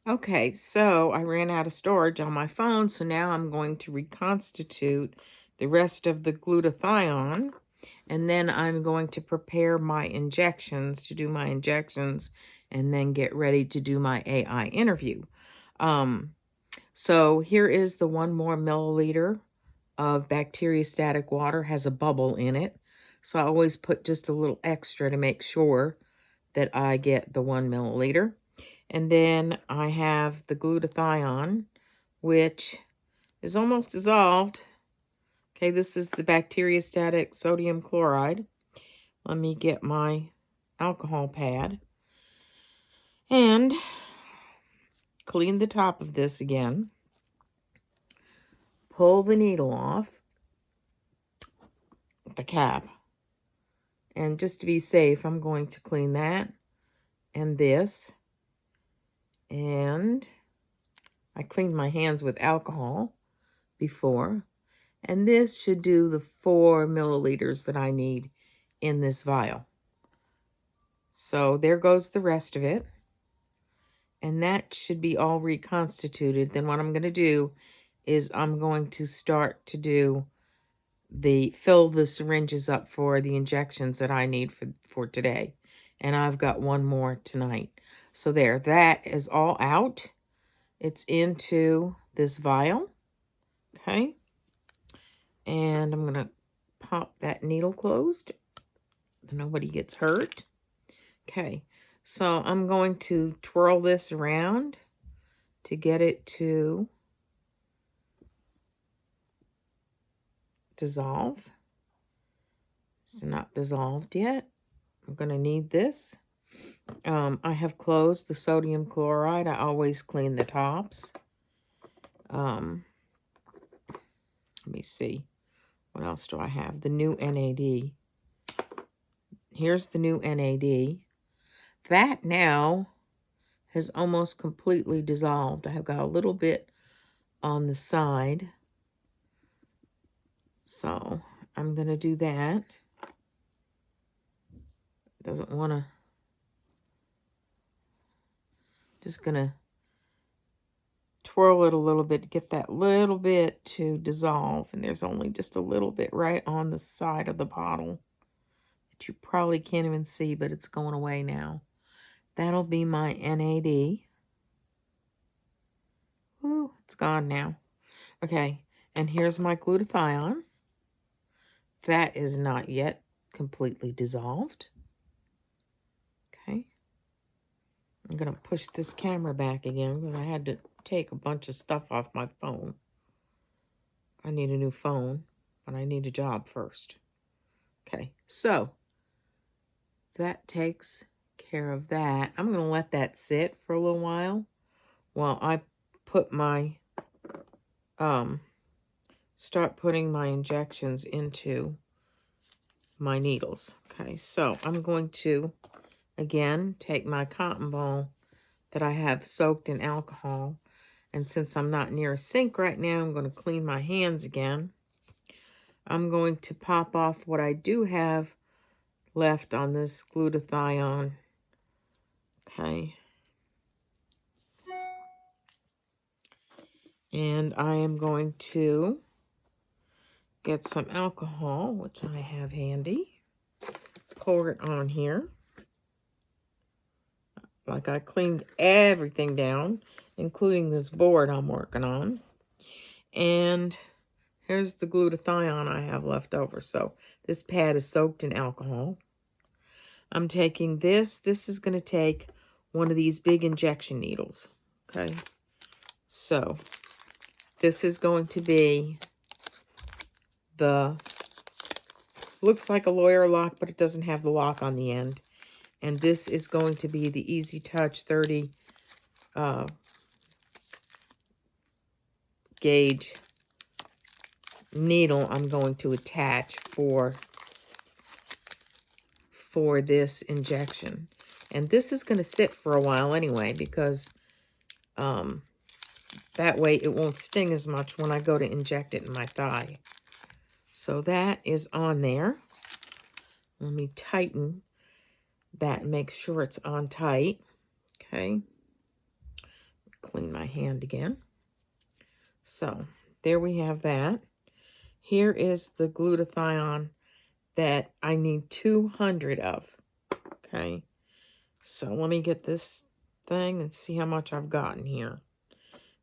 Okay, so I ran out of storage on my phone, so now I'm going to reconstitute the rest of the glutathione, and then I'm going to prepare my injections to do my injections and then get ready to do my AI interview. Um, so here is the 1 more milliliter of bacteriostatic water, has a bubble in it. So I always put just a little extra to make sure that I get the 1 milliliter. And then I have the glutathione, which is almost dissolved. Okay, this is the bacteriostatic sodium chloride. Let me get my alcohol pad and clean the top of this again. Pull the needle off the cap. And just to be safe, I'm going to clean that and this. And I cleaned my hands with alcohol before. And this should do the 4 milliliters that I need in this vial. So there goes the rest of it. And that should be all reconstituted. Then what I'm going to do is I'm going to start to do fill the syringes up for the injections that I need for today. And I've got one more tonight. So there, that is all out. It's into this vial. Okay. And I'm going to pop that needle closed so nobody gets hurt. Okay. So I'm going to twirl this around to get it to dissolve. It's not dissolved yet. I'm going to need this. I have closed the sodium chloride. I always clean the tops. Let me see. What else do I have? The new NAD. Here's the new NAD. That now has almost completely dissolved. I have got a little bit on the side. So I'm going to do that. Doesn't want to. Just going to twirl it a little bit to get that little bit to dissolve. And there's only just a little bit right on the side of the bottle that you probably can't even see, but it's going away now. That'll be my NAD. Ooh, it's gone now. Okay, and here's my glutathione. That is not yet completely dissolved. Okay. I'm going to push this camera back again because I had to take a bunch of stuff off my phone. I need a new phone, but I need a job first. Okay, so that takes care of that. I'm going to let that sit for a little while I put my, start putting my injections into my needles. Okay, so I'm going to, again, take my cotton ball that I have soaked in alcohol. And since I'm not near a sink right now, I'm going to clean my hands again. I'm going to pop off what I do have left on this glutathione. Okay. And I am going to get some alcohol, which I have handy. Pour it on here. Like I cleaned everything down, including this board I'm working on. And here's the glutathione I have left over. So this pad is soaked in alcohol. I'm taking this. This is going to take one of these big injection needles. Okay. So this is going to be looks like a lawyer lock, but it doesn't have the lock on the end. And this is going to be the Easy Touch 30 gauge needle I'm going to attach for this injection. And this is going to sit for a while anyway, because that way it won't sting as much when I go to inject it in my thigh. So that is on there. Let me tighten that and make sure it's on tight. Okay. clean my hand again. So there we have that. Here is the glutathione that I need 200 of. Okay. So let me get this thing and see how much I've gotten here.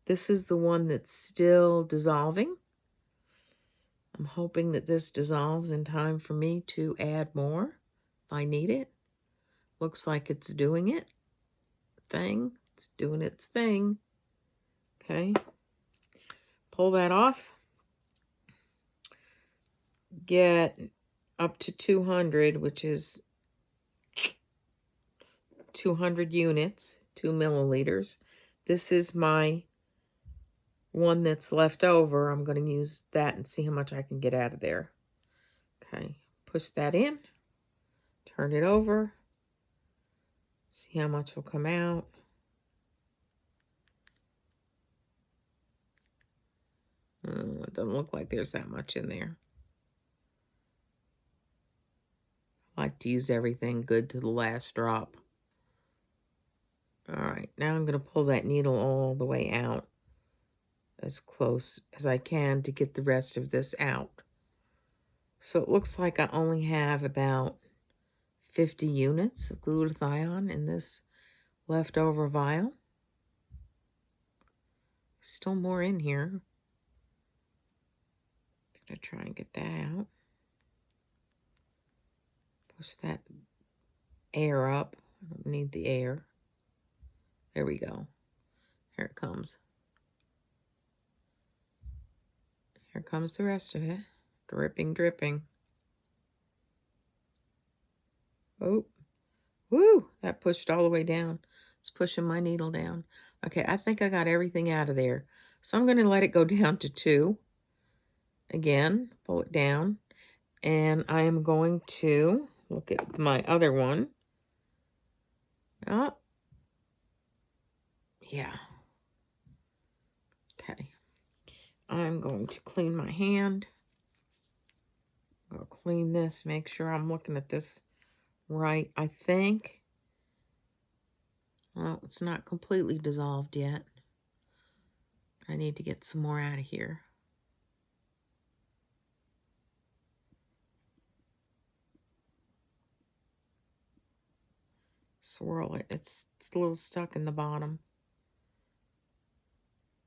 This is the one that's still dissolving. I'm hoping that this dissolves in time for me to add more if I need it. Looks like it's doing it. It's doing its thing. Okay. Pull that off. Get up to 200, which is 200 units, 2 milliliters. This is my one that's left over. I'm going to use that and see how much I can get out of there. Okay, push that in, turn it over, see how much will come out. It doesn't look like there's that much in there. I like to use everything good to the last drop. All right, now I'm going to pull that needle all the way out as close as I can to get the rest of this out. So it looks like I only have about 50 units of glutathione in this leftover vial. Still more in here. I'm going to try and get that out. Push that air up. I don't need the air. There we go. Here it comes. Here comes the rest of it. Dripping, dripping. Oh, woo! That pushed all the way down. It's pushing my needle down. Okay, I think I got everything out of there. So I'm going to let it go down to 2. Again, pull it down. And I am going to look at my other one. Oh, yeah. Okay. I'm going to clean my hand. I'll clean this, make sure I'm looking at this right. I think, well, it's not completely dissolved yet. I need to get some more out of here. Swirl it. It's a little stuck in the bottom.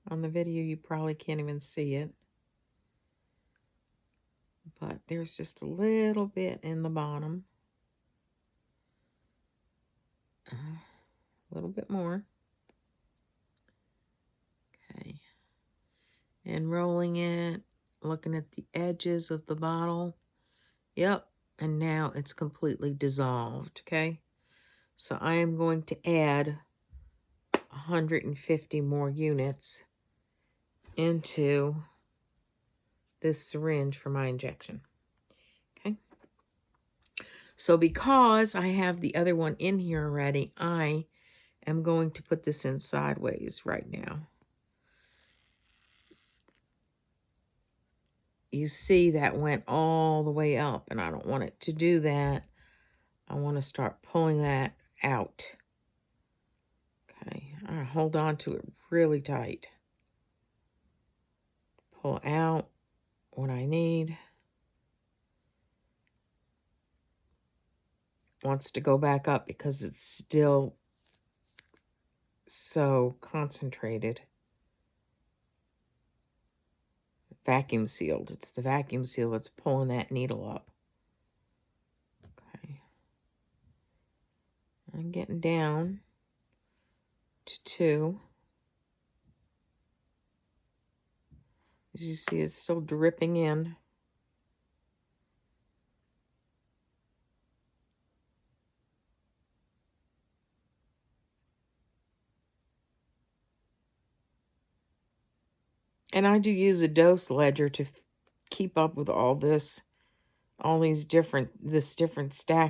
On the video, you probably can't even see it. But there's just a little bit in the bottom. A little bit more. Okay. And rolling it, looking at the edges of the bottle. Yep. And now it's completely dissolved. Okay. So I am going to add 150 more units into this syringe for my injection. Okay. So because I have the other one in here already, I am going to put this in sideways right now. You see that went all the way up, and I don't want it to do that. I want to start pulling that out. Okay, I hold on to it really tight. Pull out what I need. Wants to go back up because it's still so concentrated. Vacuum sealed. It's the vacuum seal that's pulling that needle up. Okay. I'm getting down to 2. As you see, it's still dripping in. And I do use a dose ledger to keep up with all this, this different stack